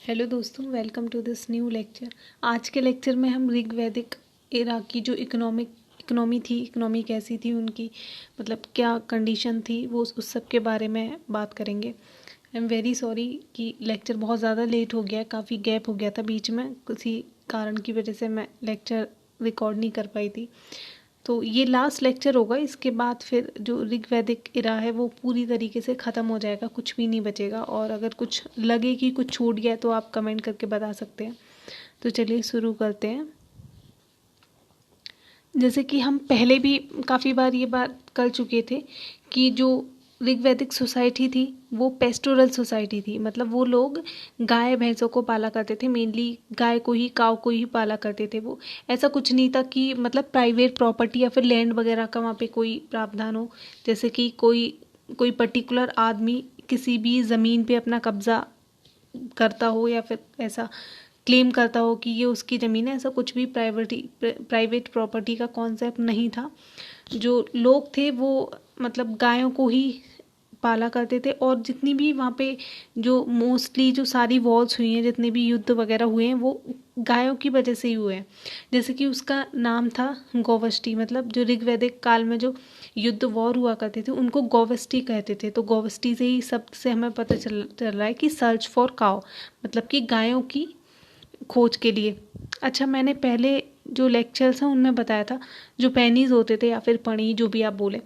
Hello दोस्तों, welcome to this new lecture. आज के लेक्चर में हम ऋग्वैदिक एरा की जो इकोनॉमी कैसी थी उनकी, मतलब क्या कंडीशन थी, वो उस सब के बारे में बात करेंगे। आई एम वेरी सॉरी कि लेक्चर बहुत ज़्यादा लेट हो गया, काफ़ी गैप हो गया था बीच में, किसी कारण की वजह से मैं लेक्चर रिकॉर्ड नहीं कर पाई थी। तो ये लास्ट लेक्चर होगा, इसके बाद फिर जो ऋग्वैदिक इरा है वो पूरी तरीके से ख़त्म हो जाएगा, कुछ भी नहीं बचेगा। और अगर कुछ लगे कि कुछ छूट गया तो आप कमेंट करके बता सकते हैं। तो चलिए शुरू करते हैं। जैसे कि हम पहले भी काफ़ी बार ये बात कर चुके थे कि जो ऋग्वैदिक सोसाइटी थी वो पेस्टोरल सोसाइटी थी, मतलब वो लोग गाय भैंसों को पाला करते थे, मेनली गाय को ही, काव को ही पाला करते थे। वो ऐसा कुछ नहीं था कि मतलब प्राइवेट प्रॉपर्टी या फिर लैंड वगैरह का वहाँ पे कोई प्रावधान हो, जैसे कि कोई कोई पर्टिकुलर आदमी किसी भी ज़मीन पे अपना कब्जा करता हो या फिर ऐसा क्लेम करता हो कि ये उसकी ज़मीन है। ऐसा कुछ भी प्राइवेट प्रॉपर्टी का कॉन्सेप्ट नहीं था। जो लोग थे वो मतलब गायों को ही पाला करते थे। और जितनी भी वहाँ पे जो मोस्टली जो सारी वॉर्स हुई हैं, जितने भी युद्ध वगैरह हुए हैं, वो गायों की वजह से ही हुए हैं। जैसे कि उसका नाम था गौवष्टि, मतलब जो ऋग्वैदिक काल में जो युद्ध वॉर हुआ करते थे उनको गौवष्टि कहते थे। तो गौवष्टि से ही शब्द से हमें पता चल रहा है कि सर्च फॉर काव, मतलब कि गायों की खोज के लिए। अच्छा, मैंने पहले जो लेक्चर्स हैं उनमें बताया था जो पैनीज होते थे या फिर पणी, जो भी आप बोले,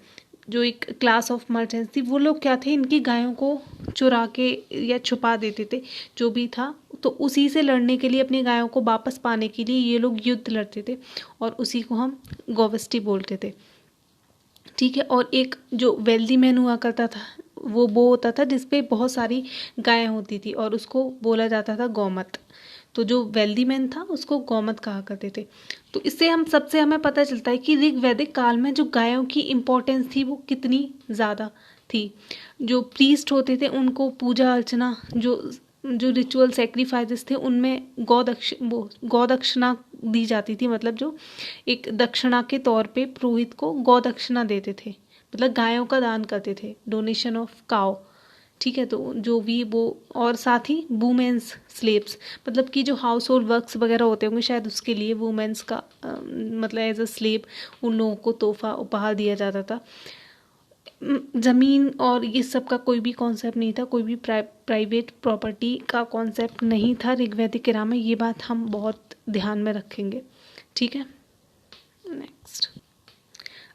जो एक क्लास ऑफ मर्चेंट्स थी, वो लोग क्या थे, इनकी गायों को चुरा के या छुपा देते थे, जो भी था। तो उसी से लड़ने के लिए, अपनी गायों को वापस पाने के लिए ये लोग युद्ध लड़ते थे और उसी को हम गौवष्टि बोलते थे। ठीक है। और एक जो वेल्दी मैन हुआ करता था वो होता था जिसपे बहुत सारी गायें होती थी और उसको बोला जाता था गौमत। तो जो वेल्दी मैन था उसको गौमत कहा करते थे। तो इससे हमें पता चलता है कि ऋग्वैदिक काल में जो गायों की इम्पोर्टेंस थी वो कितनी ज़्यादा थी। जो प्रीस्ट होते थे उनको पूजा अर्चना, जो जो रिचुअल सेक्रीफाइसेस थे उनमें गौदक्षिणा दी जाती थी। मतलब जो एक दक्षिणा के तौर पे पुरोहित को गौदक्षिणा देते थे, मतलब गायों का दान करते थे, डोनेशन ऑफ काउ। ठीक है। तो जो भी वो, और साथ ही वुमेन्स स्लेव्स, मतलब कि जो हाउस होल्ड वर्क्स वगैरह होते होंगे शायद उसके लिए वुमेन्स का मतलब एज अ स्लेव उन लोगों को तोहफा उपहार दिया जाता था। ज़मीन और ये सब का कोई भी कॉन्सेप्ट नहीं था, कोई भी प्राइवेट प्रॉपर्टी का कॉन्सेप्ट नहीं था ऋग्वैदिक एरा में। ये बात हम बहुत ध्यान में रखेंगे। ठीक है। नेक्स्ट।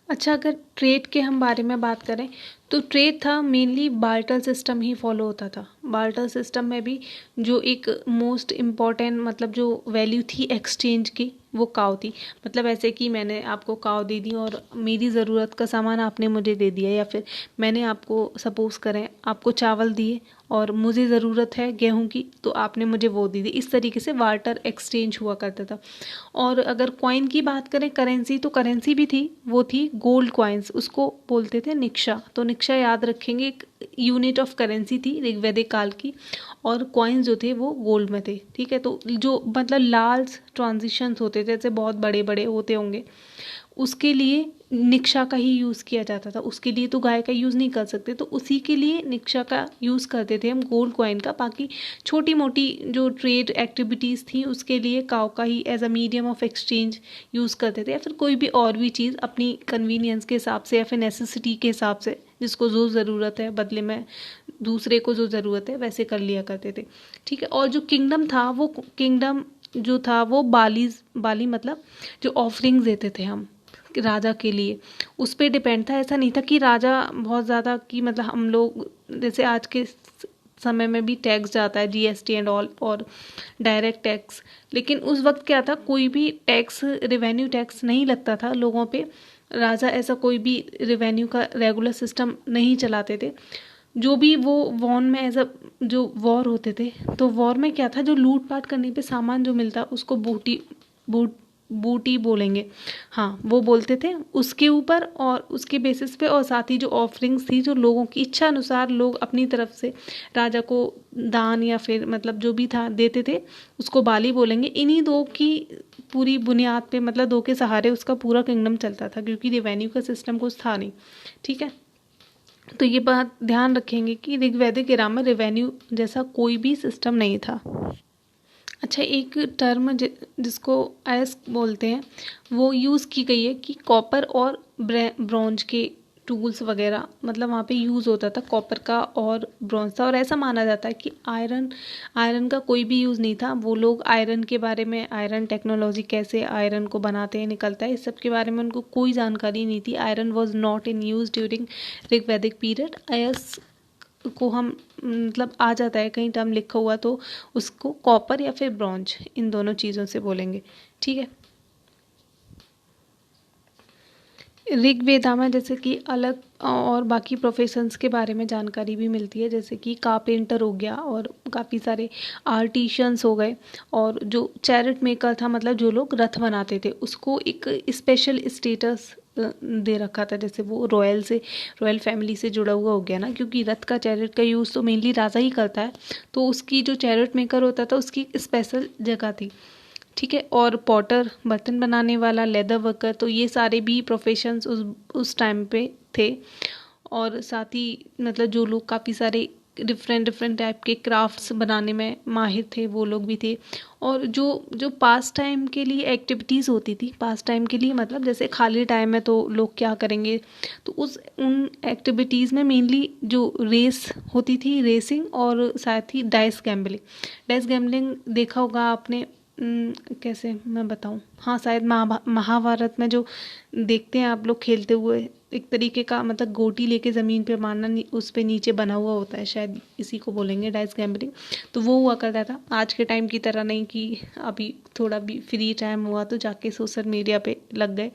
अच्छा, अगर ट्रेड के हम बारे में बात करें तो ट्रेड था मेनली बार्टर सिस्टम ही फॉलो होता था। बार्टर सिस्टम में भी जो एक मोस्ट इम्पॉर्टेंट मतलब जो वैल्यू थी एक्सचेंज की वो काव थी। मतलब ऐसे कि मैंने आपको काव दे दी और मेरी ज़रूरत का सामान आपने मुझे दे दिया, या फिर मैंने आपको सपोज़ करें आपको चावल दिए और मुझे ज़रूरत है गेहूं की तो आपने मुझे वो दे दी। इस तरीके से बार्टर एक्सचेंज हुआ करता था। और अगर कॉइन की बात करें, करेंसी, तो करेंसी भी थी, वो थी गोल्ड कॉइन्स, उसको बोलते थे निक्षा। तो निक्षा याद रखेंगे, एक यूनिट ऑफ करेंसी थी ऋग्वैदिक काल की, और कॉइन्स जो थे वो गोल्ड में थे। ठीक है। तो जो मतलब लार्ज ट्रांजिशंस होते थे, जैसे बहुत बड़े बड़े होते होंगे, उसके लिए निक्षा का ही यूज़ किया जाता था। उसके लिए तो गाय का यूज़ नहीं कर सकते, तो उसी के लिए निक्षा का यूज़ करते थे हम, गोल्ड कॉइन का। बाकी छोटी मोटी जो ट्रेड एक्टिविटीज़ थी उसके लिए काव का ही as a medium of exchange use करते थे, या फिर कोई भी और भी चीज़ अपनी कन्वीनियंस के हिसाब से या फिर नेसेसिटी के हिसाब से, जिसको जो ज़रूरत है बदले में दूसरे को जो ज़रूरत है वैसे कर लिया करते थे। ठीक है। और जो किंगडम था, वो किंगडम जो था वो बाली मतलब जो ऑफरिंग्स देते थे हम राजा के लिए, उस पर डिपेंड था। ऐसा नहीं था कि राजा बहुत ज़्यादा, कि मतलब हम लोग जैसे आज के समय में भी टैक्स जाता है, जीएसटी एंड ऑल, और डायरेक्ट टैक्स, लेकिन उस वक्त क्या था, कोई भी टैक्स, रिवेन्यू टैक्स नहीं लगता था लोगों पे। राजा ऐसा कोई भी रिवेन्यू का रेगुलर सिस्टम नहीं चलाते थे। जो भी वो वॉर में एज अ जो वॉर होते थे, तो वॉर में क्या था, जो लूट पाट करने पे सामान जो मिलता उसको बूटी बोलेंगे, हाँ वो बोलते थे उसके ऊपर, और उसके बेसिस पे। और साथ ही जो ऑफरिंग्स थी, जो लोगों की इच्छा अनुसार लोग अपनी तरफ से राजा को दान या फिर मतलब जो भी था देते थे, उसको बाली बोलेंगे। इन्हीं दो की पूरी बुनियाद पे, मतलब दो के सहारे उसका पूरा किंगडम चलता था, क्योंकि रेवेन्यू का सिस्टम कुछ था नहीं। ठीक है। तो ये बात ध्यान रखेंगे कि ऋग्वैदिक एरा में रेवेन्यू जैसा कोई भी सिस्टम नहीं था। अच्छा, एक टर्म जिसको एस्क बोलते हैं वो यूज़ की गई है कि कॉपर और ब्रॉन्ज के टूल्स वगैरह, मतलब वहाँ पे यूज़ होता था कॉपर का और ब्रॉन्ज था, और ऐसा माना जाता है कि आयरन का कोई भी यूज़ नहीं था। वो लोग आयरन के बारे में, आयरन टेक्नोलॉजी कैसे आयरन को बनाते हैं, निकलता है, इस सब के बारे में उनको कोई जानकारी नहीं थी। Iron was not in use during Rigvedic period. अयस को हम मतलब आ जाता है कहीं टर्म लिखा हुआ तो उसको कॉपर या फिर ब्रॉन्ज, इन दोनों चीज़ों से बोलेंगे, ठीक है। ऋग्वेदा में जैसे कि अलग और बाकी प्रोफेशंस के बारे में जानकारी भी मिलती है, जैसे कि कारपेंटर हो गया और काफ़ी सारे आर्टिशियंस हो गए, और जो चैरिट मेकर था, मतलब जो लोग रथ बनाते थे, उसको एक स्पेशल स्टेटस दे रखा था, जैसे वो रॉयल फैमिली से जुड़ा हुआ हो गया ना, क्योंकि रथ का चैरिट का यूज़ तो मेनली राजा ही करता है, तो उसकी जो चैरिट मेकर होता था उसकी स्पेशल जगह थी, ठीक है। और पॉटर, बर्तन बनाने वाला, लेदर वर्कर, तो ये सारे भी प्रोफेशंस उस टाइम पे थे। और साथ ही मतलब जो लोग काफ़ी सारे डिफरेंट टाइप के क्राफ्ट्स बनाने में माहिर थे, वो लोग भी थे। और जो जो पास टाइम के लिए एक्टिविटीज़ होती थी, पास टाइम के लिए मतलब जैसे खाली टाइम है तो लोग क्या करेंगे, तो उन एक्टिविटीज़ में मेनली जो रेस होती थी, रेसिंग, और साथ ही डाइस गैम्बलिंग देखा होगा आपने। कैसे मैं बताऊँ, हाँ शायद महाभारत में जो देखते हैं आप लोग खेलते हुए, एक तरीके का मतलब गोटी लेके ज़मीन पे मारना, उस पे नीचे बना हुआ होता है, शायद इसी को बोलेंगे डाइस गैम्बलिंग। तो वो हुआ करता था, आज के टाइम की तरह नहीं कि अभी थोड़ा भी फ्री टाइम हुआ तो जाके सोशल मीडिया पे लग गए,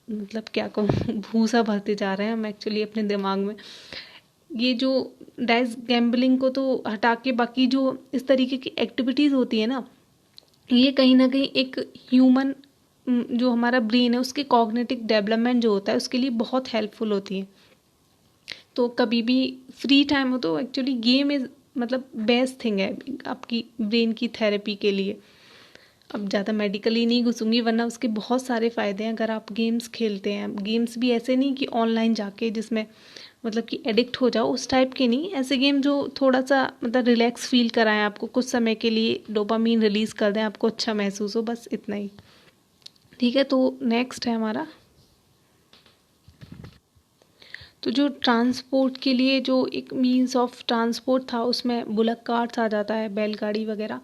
मतलब क्या कहूँ भूसा भरते जा रहे हैं हम एक्चुअली अपने दिमाग में। ये जो डाइस गैम्बलिंग को तो हटा के बाकी जो इस तरीके की एक्टिविटीज़ होती है ना, ये कहीं ना कहीं एक ह्यूमन जो हमारा ब्रेन है उसके कॉग्निटिव डेवलपमेंट जो होता है उसके लिए बहुत हेल्पफुल होती है। तो कभी भी फ्री टाइम हो तो एक्चुअली गेम इज़ मतलब बेस्ट थिंग है आपकी ब्रेन की थेरेपी के लिए। अब ज़्यादा मेडिकली नहीं घुसूंगी, वरना उसके बहुत सारे फ़ायदे हैं अगर आप गेम्स खेलते हैं। गेम्स भी ऐसे नहीं कि ऑनलाइन जाके जिसमें मतलब कि एडिक्ट हो जाओ, उस टाइप के नहीं, ऐसे गेम जो थोड़ा सा मतलब रिलैक्स फील कराएं आपको, कुछ समय के लिए डोपामीन रिलीज़ कर दें, आपको अच्छा महसूस हो, बस इतना ही, ठीक है। तो नेक्स्ट है हमारा, तो जो ट्रांसपोर्ट के लिए जो एक मीन्स ऑफ ट्रांसपोर्ट था उसमें बुलक कार्ट्स आ जाता है, बैलगाड़ी वगैरह,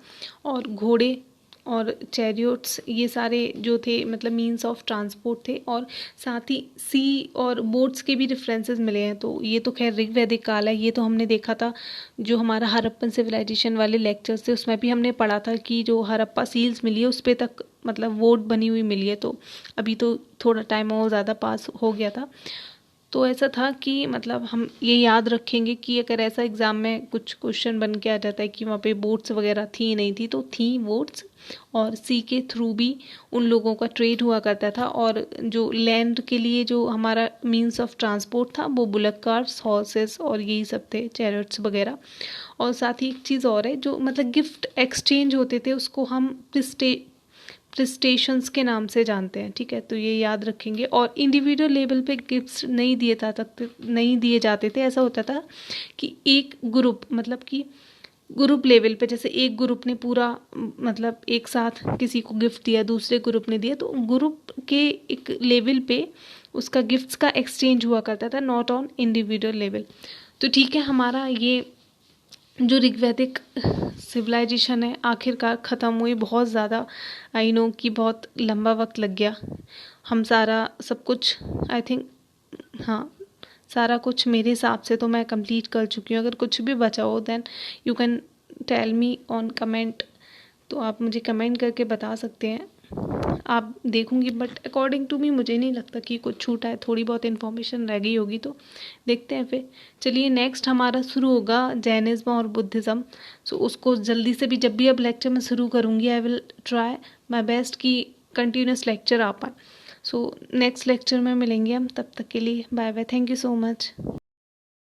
और घोड़े और चैरियोट्स, ये सारे जो थे मतलब मीन्स ऑफ ट्रांसपोर्ट थे। और साथ ही सी और बोट्स के भी रेफरेंसेस मिले हैं, तो ये तो खैर ऋग्वैदिक काल है, ये तो हमने देखा था जो हमारा हड़प्पन सिविलाइजेशन वाले लेक्चर्स थे उसमें भी हमने पढ़ा था कि जो हड़प्पा सील्स मिली है उस पर तक मतलब वोट बनी हुई मिली है। तो अभी तो थोड़ा टाइम और ज़्यादा पास हो गया था, तो ऐसा था कि मतलब हम ये याद रखेंगे कि अगर ऐसा एग्ज़ाम में कुछ क्वेश्चन बन के आ जाता है कि वहाँ पे बोट्स वगैरह थी नहीं थी, तो थी बोट्स, और सी के थ्रू भी उन लोगों का ट्रेड हुआ करता था। और जो लैंड के लिए जो हमारा मीन्स ऑफ ट्रांसपोर्ट था वो बुलक कार्स, हॉर्सेस और यही सब थे, चैरियट्स वगैरह। और साथ ही एक चीज़ और है, जो मतलब गिफ्ट एक्सचेंज होते थे उसको हम प्रिस्टेशंस के नाम से जानते हैं, ठीक है, तो ये याद रखेंगे। और इंडिविजुअल लेवल पे गिफ्ट्स नहीं दिए जाते थे, ऐसा होता था कि एक ग्रुप मतलब कि ग्रुप लेवल पे, जैसे एक ग्रुप ने पूरा मतलब एक साथ किसी को गिफ्ट दिया, दूसरे ग्रुप ने दिया, तो ग्रुप के एक लेवल पे उसका गिफ्ट्स का एक्सचेंज हुआ करता था, नॉट ऑन इंडिविजुअल लेवल। तो ठीक है, हमारा ये जो ऋग्वैदिक सिविलाइजेशन है आखिरकार ख़त्म हुई, बहुत ज़्यादा आई नो कि बहुत लंबा वक्त लग गया। हम सारा सब कुछ आई थिंक, हाँ सारा कुछ मेरे हिसाब से तो मैं कंप्लीट कर चुकी हूँ। अगर कुछ भी बचा हो then you can tell me on comment, तो आप मुझे कमेंट करके बता सकते हैं, आप देखूंगी, बट अकॉर्डिंग टू मी मुझे नहीं लगता कि कुछ छूटा है, थोड़ी बहुत इन्फॉर्मेशन रह गई होगी, तो देखते हैं फिर। चलिए नेक्स्ट हमारा शुरू होगा जैनिज़्म और बुद्धिज़्म, सो उसको जल्दी से भी जब भी अब लेक्चर में शुरू करूँगी I will try my best कि कंटिन्यूस लेक्चर आ पाए। सो नेक्स्ट लेक्चर में मिलेंगे हम, तब तक के लिए bye bye, thank you so much.